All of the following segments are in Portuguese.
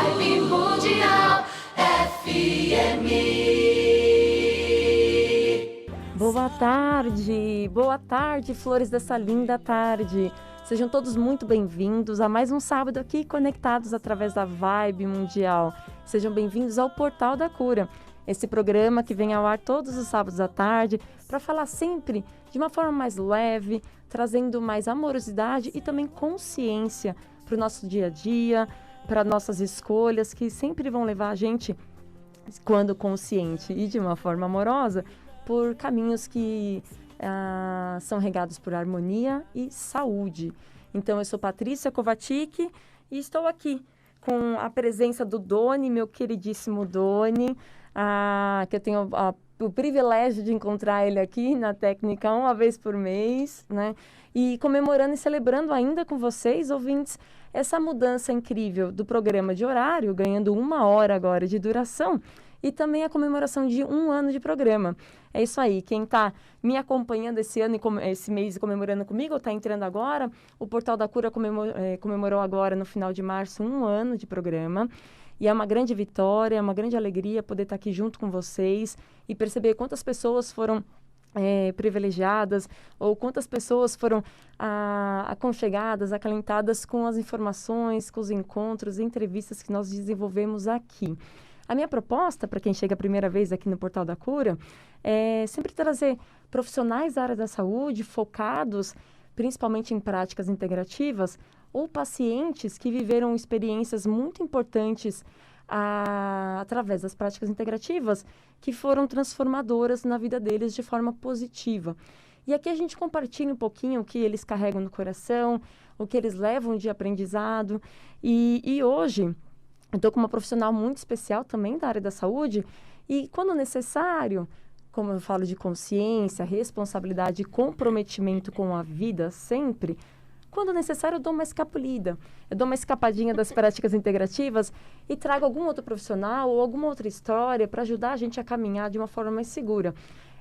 Vibe Mundial FM. Boa tarde, flores dessa linda tarde. Sejam todos muito bem-vindos a mais um sábado aqui conectados através da Vibe Mundial. Sejam bem-vindos ao Portal da Cura, esse programa que vem ao ar todos os sábados à tarde para falar sempre de uma forma mais leve, trazendo mais amorosidade e também consciência para o nosso dia a dia, para nossas escolhas que sempre vão levar a gente, quando consciente e de uma forma amorosa, por caminhos que são regados por harmonia e saúde. Então, eu sou Patrícia Kovacic e estou aqui com a presença do Doni, meu queridíssimo Doni, que eu tenho o privilégio de encontrar ele aqui na técnica uma vez por mês, né? E comemorando e celebrando ainda com vocês, ouvintes, essa mudança incrível do programa de horário, ganhando 1 hora agora de duração, e também a comemoração de 1 ano de programa. É isso aí, quem está me acompanhando esse ano e esse mês comemorando comigo, está entrando agora, o Portal da Cura comemorou agora no final de março 1 ano de programa. E é uma grande vitória, é uma grande alegria poder estar aqui junto com vocês e perceber quantas pessoas foram privilegiadas ou quantas pessoas foram aconchegadas, acalentadas com as informações, com os encontros e entrevistas que nós desenvolvemos aqui. A minha proposta, para quem chega a primeira vez aqui no Portal da Cura, é sempre trazer profissionais da área da saúde focados principalmente em práticas integrativas, ou pacientes que viveram experiências muito importantes através das práticas integrativas, que foram transformadoras na vida deles de forma positiva. E aqui a gente compartilha um pouquinho o que eles carregam no coração, o que eles levam de aprendizado. E hoje, eu estou com uma profissional muito especial também da área da saúde, e quando necessário, como eu falo de consciência, responsabilidade e comprometimento com a vida sempre, quando necessário eu dou uma escapulida, eu dou uma escapadinha das práticas integrativas e trago algum outro profissional ou alguma outra história para ajudar a gente a caminhar de uma forma mais segura.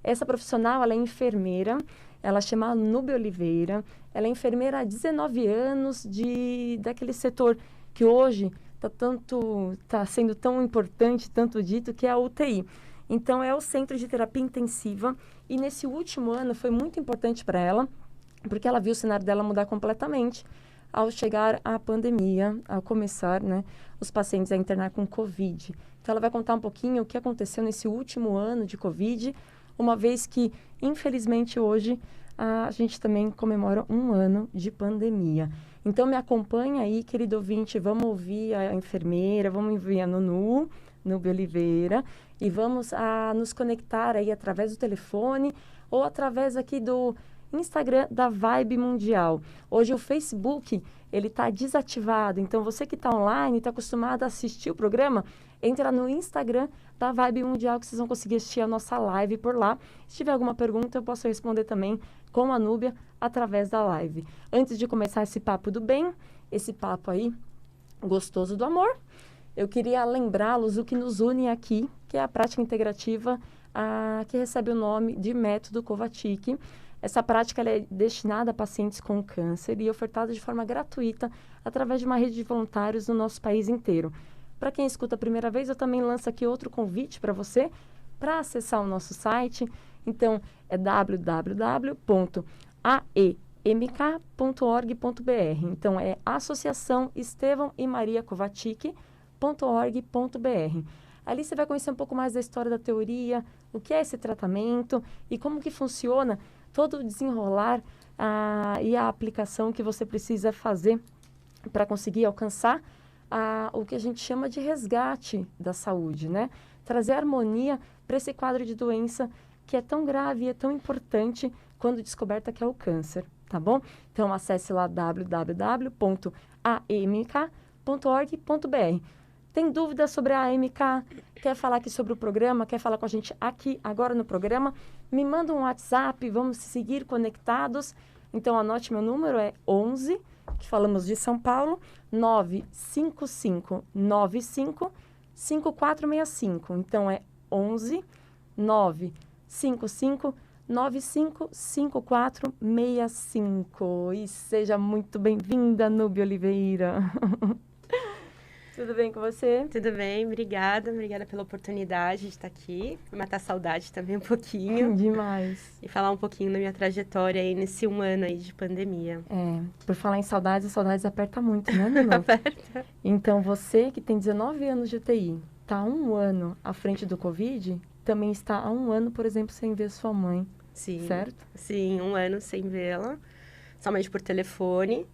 Essa profissional, ela é enfermeira, ela chama Núbia Oliveira, ela é enfermeira há 19 anos daquele setor que hoje está sendo tão importante, tanto dito, que é a UTI. Então, é o Centro de Terapia Intensiva e nesse último ano foi muito importante para ela, porque ela viu o cenário dela mudar completamente ao chegar a pandemia, ao começar, né, os pacientes a internar com Covid. Então, ela vai contar um pouquinho o que aconteceu nesse último ano de Covid, uma vez que, infelizmente, hoje a gente também comemora 1 ano de pandemia. Então, me acompanha aí, querido ouvinte, vamos ouvir a enfermeira, vamos ouvir a Núbia Oliveira, e vamos nos conectar aí através do telefone ou através aqui do Instagram da Vibe Mundial. Hoje o Facebook, ele está desativado, então você que está online, está acostumado a assistir o programa, entra no Instagram da Vibe Mundial que vocês vão conseguir assistir a nossa live por lá. Se tiver alguma pergunta, eu posso responder também com a Núbia através da live. Antes de começar esse papo do bem, esse papo aí gostoso do amor, eu queria lembrá-los o que nos une aqui, que é a prática integrativa que recebe o nome de Método Kovacic. Essa prática ela é destinada a pacientes com câncer e ofertada de forma gratuita através de uma rede de voluntários no nosso país inteiro. Para quem escuta a primeira vez, eu também lanço aqui outro convite para você, para acessar o nosso site. Então, é www.aemk.org.br. Então, é Associação Estevão e Maria Kovacic.org.br. Ali você vai conhecer um pouco mais da história da teoria, o que é esse tratamento e como que funciona todo o desenrolar e a aplicação que você precisa fazer para conseguir alcançar o que a gente chama de resgate da saúde, né? Trazer harmonia para esse quadro de doença que é tão grave e é tão importante quando descoberta, que é o câncer, tá bom? Então, acesse lá www.aemk.org.br. Tem dúvidas sobre a AMK? Quer falar aqui sobre o programa? Quer falar com a gente aqui, agora no programa? Me manda um WhatsApp, vamos seguir conectados. Então, anote meu número, é 11, que falamos de São Paulo, 955955465. Então, é 11 955955465. E seja muito bem-vinda, Núbia Oliveira. Tudo bem com você? Tudo bem, obrigada pela oportunidade de estar aqui, matar a saudade também um pouquinho Demais. e falar um pouquinho da minha trajetória aí nesse 1 ano aí de pandemia. Por falar em saudades, as saudades aperta muito, né, Nuno? Aperta. Então, você que tem 19 anos de UTI, está há 1 ano à frente do Covid, também está há 1 ano, por exemplo, sem ver sua mãe, Sim, certo? sim, 1 ano sem vê-la, somente por telefone.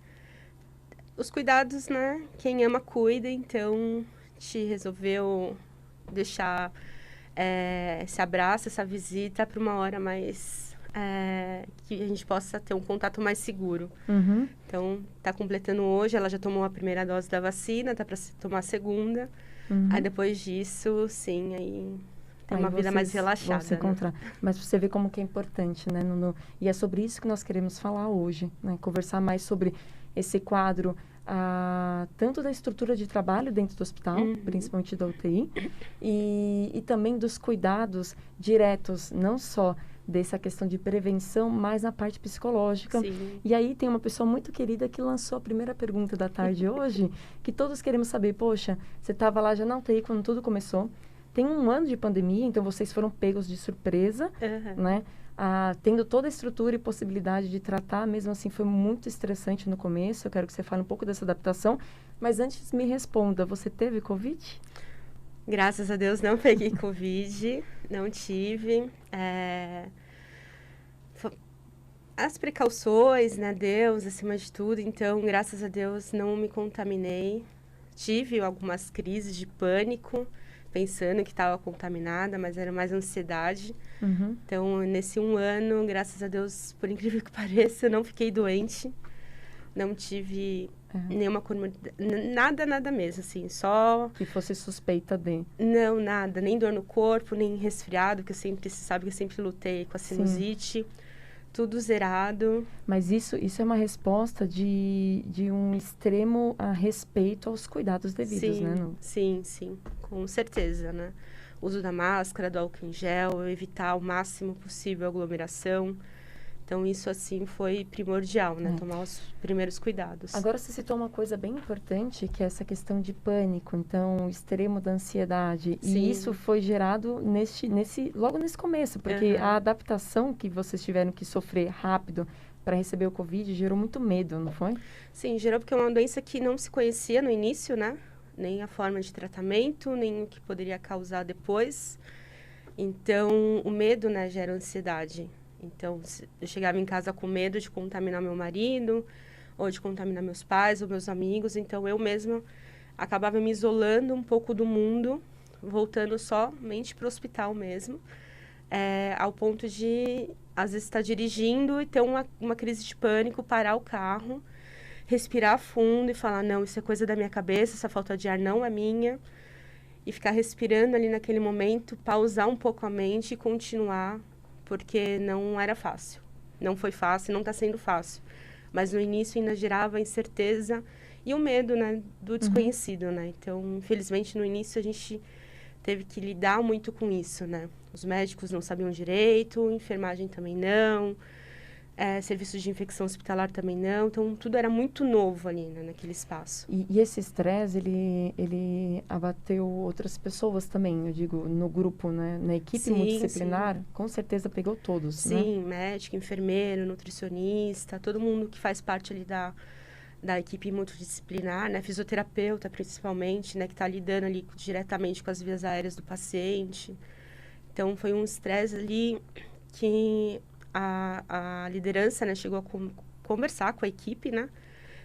Os cuidados, né? Quem ama, cuida, então a gente resolveu deixar esse abraço, essa visita para uma hora mais... que a gente possa ter um contato mais seguro. Uhum. Então, tá completando hoje, ela já tomou a primeira dose da vacina, tá para tomar a segunda. Uhum. Aí depois disso, sim, aí tem Aí uma vida mais vocês relaxada. vão se encontrar. Mas você vê como que é importante, né, Nuno? E é sobre isso que nós queremos falar hoje, né? Conversar mais sobre esse quadro, tanto da estrutura de trabalho dentro do hospital, principalmente da UTI, e também dos cuidados diretos, não só dessa questão de prevenção, mas na parte psicológica. Sim. E aí tem uma pessoa muito querida que lançou a primeira pergunta da tarde hoje, que todos queremos saber, poxa, você estava lá já na UTI quando tudo começou, tem 1 ano de pandemia, então vocês foram pegos de surpresa, né? Tendo toda a estrutura e possibilidade de tratar, mesmo assim foi muito estressante no começo. Eu quero que você fale um pouco dessa adaptação. Mas antes me responda, você teve Covid? Graças a Deus não peguei Covid, não tive. As precauções, né, Deus acima de tudo, então graças a Deus não me contaminei. Tive algumas crises de pânico, pensando que estava contaminada, mas era mais ansiedade. Uhum. Então, nesse 1 ano, graças a Deus, por incrível que pareça, eu não fiquei doente. Não tive nenhuma comorbidade, nada mesmo, assim, só... Que fosse suspeita de... Não, nada, nem dor no corpo, nem resfriado, que você sabe que eu sempre lutei com a sinusite. Tudo zerado. Mas isso é uma resposta de um extremo respeito aos cuidados devidos, Sim, né? Não? sim, com certeza, né? Uso da máscara, do álcool em gel, evitar o máximo possível a aglomeração. Então, isso, assim, foi primordial, né? Tomar os primeiros cuidados. Agora, você citou uma coisa bem importante, que é essa questão de pânico. Então, o extremo da ansiedade. Sim. E isso foi gerado logo nesse começo, porque a adaptação que vocês tiveram que sofrer rápido para receber o Covid gerou muito medo, não foi? Sim, gerou porque é uma doença que não se conhecia no início, né? Nem a forma de tratamento, nem o que poderia causar depois. Então, o medo, né, gera ansiedade. Então, eu chegava em casa com medo de contaminar meu marido, ou de contaminar meus pais, ou meus amigos. Então, eu mesma acabava me isolando um pouco do mundo, voltando somente para o hospital mesmo, ao ponto de, às vezes, estar dirigindo e ter uma crise de pânico, parar o carro, respirar fundo e falar, não, isso é coisa da minha cabeça, essa falta de ar não é minha. E ficar respirando ali naquele momento, pausar um pouco a mente e continuar, porque não era fácil. Não foi fácil, não está sendo fácil. Mas no início ainda gerava a incerteza e o medo, né, do desconhecido, né? Então, infelizmente, no início a gente teve que lidar muito com isso, né? Os médicos não sabiam direito, enfermagem também não, serviços de infecção hospitalar também não. Então, tudo era muito novo ali, né, naquele espaço. E esse estresse, ele abateu outras pessoas também, eu digo, no grupo, né? Na equipe multidisciplinar, com certeza pegou todos, né? Sim, médico, enfermeiro, nutricionista, todo mundo que faz parte ali da equipe multidisciplinar, né? Fisioterapeuta, principalmente, né? Que está lidando ali diretamente com as vias aéreas do paciente. Então, foi um estresse ali que a liderança, né? Chegou a conversar com a equipe, né?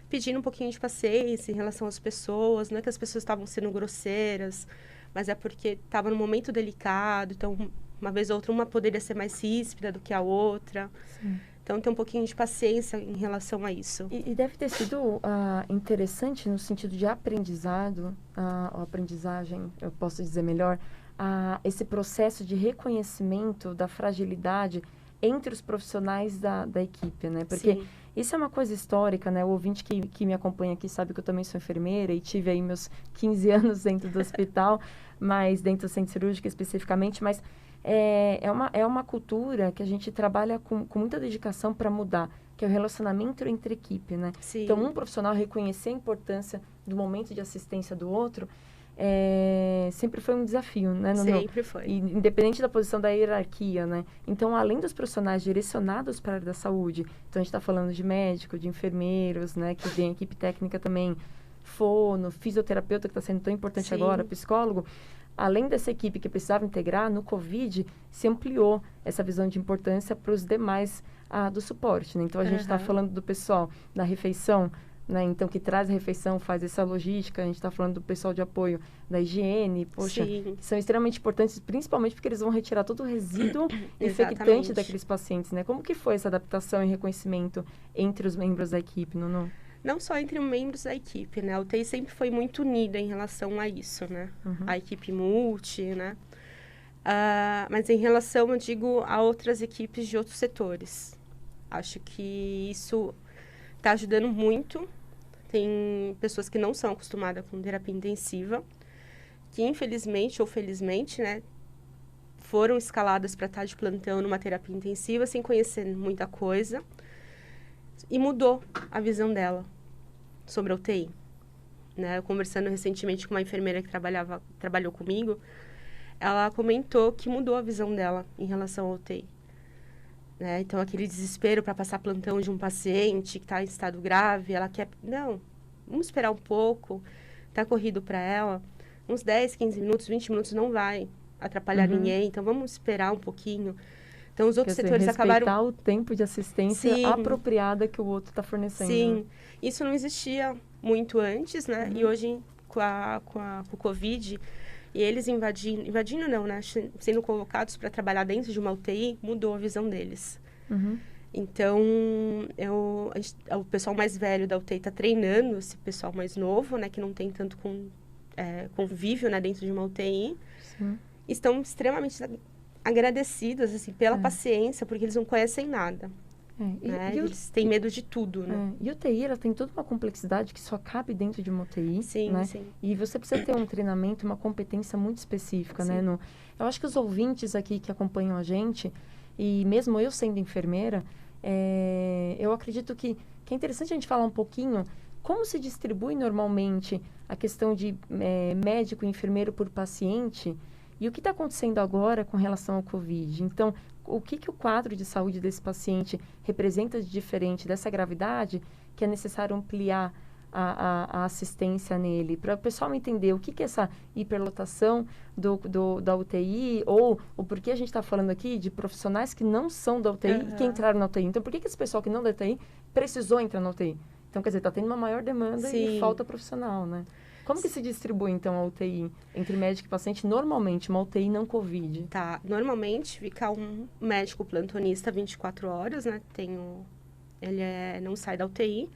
Pedindo um pouquinho de paciência em relação às pessoas. Não é que as pessoas estavam sendo grosseiras, mas é porque estava num momento delicado. Então, uma vez ou outra, uma poderia ser mais ríspida do que a outra. Sim. Então, ter um pouquinho de paciência em relação a isso. E deve ter sido interessante no sentido de aprendizado, ou aprendizagem, eu posso dizer melhor, esse processo de reconhecimento da fragilidade entre os profissionais da equipe, né? Porque Sim. Isso é uma coisa histórica, né? O ouvinte que me acompanha aqui sabe que eu também sou enfermeira e tive aí meus 15 anos dentro do hospital, mas dentro do centro cirúrgico especificamente, mas é uma cultura que a gente trabalha com muita dedicação para mudar. que é o relacionamento entre equipe, né? Sim. Então, um profissional reconhecer a importância do momento de assistência do outro sempre foi um desafio, né, Nuno? Sempre foi. E, independente da posição da hierarquia, né? Então, além dos profissionais direcionados para a área da saúde, então a gente está falando de médico, de enfermeiros, né? Que vem equipe técnica também, fono, fisioterapeuta, que está sendo tão importante Sim. agora, psicólogo. Além dessa equipe que precisava integrar, no Covid, se ampliou essa visão de importância para os demais do suporte, né? Então, a gente está falando do pessoal da refeição, né? Então, que traz a refeição, faz essa logística. A gente está falando do pessoal de apoio da higiene, poxa, Sim. que são extremamente importantes, principalmente porque eles vão retirar todo o resíduo infectante Exatamente. daqueles pacientes, né? Como que foi essa adaptação e reconhecimento entre os membros da equipe, Nuno? Não só entre membros da equipe, né? A UTI sempre foi muito unida em relação a isso, né? A equipe multi, né? Mas em relação, eu digo, a outras equipes de outros setores. Acho que isso está ajudando muito. Tem pessoas que não são acostumadas com terapia intensiva, que infelizmente ou felizmente, né, foram escaladas para estar de plantão numa terapia intensiva sem conhecer muita coisa. E mudou a visão dela sobre a UTI. Né? Eu conversando recentemente com uma enfermeira que trabalhou comigo, ela comentou que mudou a visão dela em relação à UTI. Né? Então, aquele desespero para passar plantão de um paciente que está em estado grave, ela quer... Não, vamos esperar um pouco, está corrido para ela. Uns 10, 15 minutos, 20 minutos não vai atrapalhar ninguém, então vamos esperar um pouquinho. Então, os outros setores acabaram... Respeitar o tempo de assistência Sim. apropriada que o outro está fornecendo. Sim, Né? isso não existia muito antes, né? E hoje, com o Covid, e eles invadindo não, né? Sendo convocados para trabalhar dentro de uma UTI, mudou a visão deles. Então, o pessoal mais velho da UTI está treinando esse pessoal mais novo, né? Que não tem tanto convívio, né? Dentro de uma UTI. Sim. Estão extremamente agradecidos, assim, pela paciência, porque eles não conhecem nada. Né? Eles têm medo de tudo, né? E a UTI, ela tem toda uma complexidade que só cabe dentro de uma UTI, Sim, né? sim. E você precisa ter um treinamento, uma competência muito específica, né? Eu acho que os ouvintes aqui que acompanham a gente, e mesmo eu sendo enfermeira, eu acredito que é interessante a gente falar um pouquinho como se distribui normalmente a questão de médico e enfermeiro por paciente e o que está acontecendo agora com relação ao Covid. Então, o que o quadro de saúde desse paciente representa de diferente dessa gravidade que é necessário ampliar a assistência nele, para o pessoal entender o que é essa hiperlotação da UTI, ou o porquê a gente está falando aqui de profissionais que não são da UTI e que entraram na UTI. Então, por que esse pessoal que não é da UTI precisou entrar na UTI? Então, quer dizer, está tendo uma maior demanda e falta profissional, né? Como que se distribui, então, a UTI entre médico e paciente? Normalmente, uma UTI não COVID. Tá, normalmente fica um médico plantonista 24 horas, né? Ele não sai da UTI.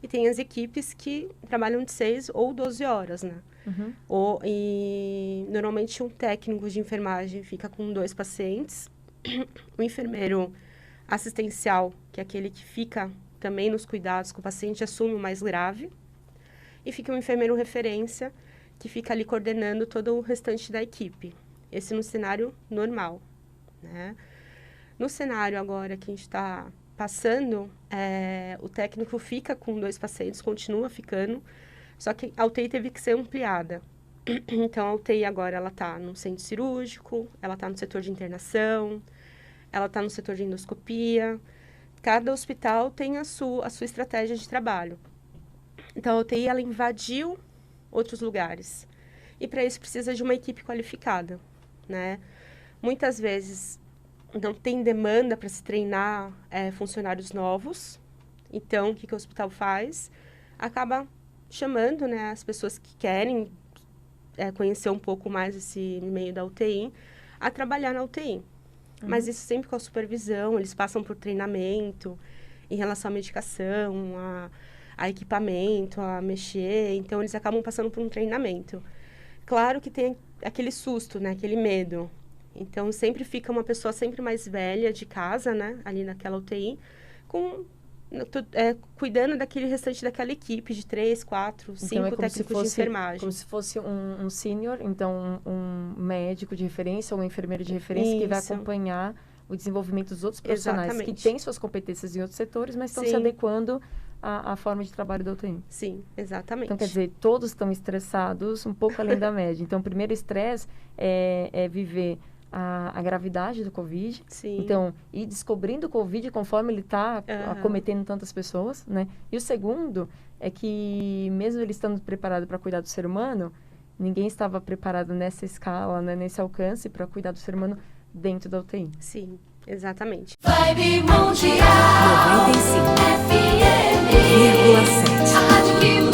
E tem as equipes que trabalham de 6 ou 12 horas, né? E normalmente um técnico de enfermagem fica com 2 pacientes. O enfermeiro assistencial, que é aquele que fica também nos cuidados com o paciente, assume o mais grave. E fica um enfermeiro referência, que fica ali coordenando todo o restante da equipe. Esse no cenário normal, né? No cenário agora que a gente está passando, o técnico fica com 2 pacientes, continua ficando, só que a UTI teve que ser ampliada. Então, a UTI agora, ela está no centro cirúrgico, ela está no setor de internação, ela está no setor de endoscopia. Cada hospital tem a sua estratégia de trabalho. Então, a UTI, ela invadiu outros lugares. E, para isso, precisa de uma equipe qualificada, né? Muitas vezes, não tem demanda para se treinar funcionários novos. Então, o que o hospital faz? Acaba chamando, né, as pessoas que querem conhecer um pouco mais esse meio da UTI, a trabalhar na UTI. Mas isso sempre com a supervisão, eles passam por treinamento em relação à medicação, a equipamento, a mexer. Então, eles acabam passando por um treinamento. Claro que tem aquele susto, né, aquele medo. Então, sempre fica uma pessoa sempre mais velha de casa, né, ali naquela UTI, cuidando daquele restante daquela equipe de 3, 4, 5 técnicos de enfermagem. Como se fosse um sênior, então um médico de referência ou um enfermeiro de referência que vai acompanhar o desenvolvimento dos outros profissionais que Exatamente. têm suas competências em outros setores, mas estão se Sim. adequando à forma de trabalho da UTI. Sim, exatamente. Então, quer dizer, todos estão estressados, um pouco além da média. Então, o primeiro estresse é viver a gravidade do Covid. Sim. Então, ir descobrindo o Covid conforme ele está Aham. acometendo tantas pessoas, né? E o segundo é que, mesmo ele estando preparado para cuidar do ser humano, ninguém estava preparado nessa escala, né, nesse alcance para cuidar do ser humano dentro da UTI. Sim, exatamente. Vibe Mundial 95,7. FM. A rádio que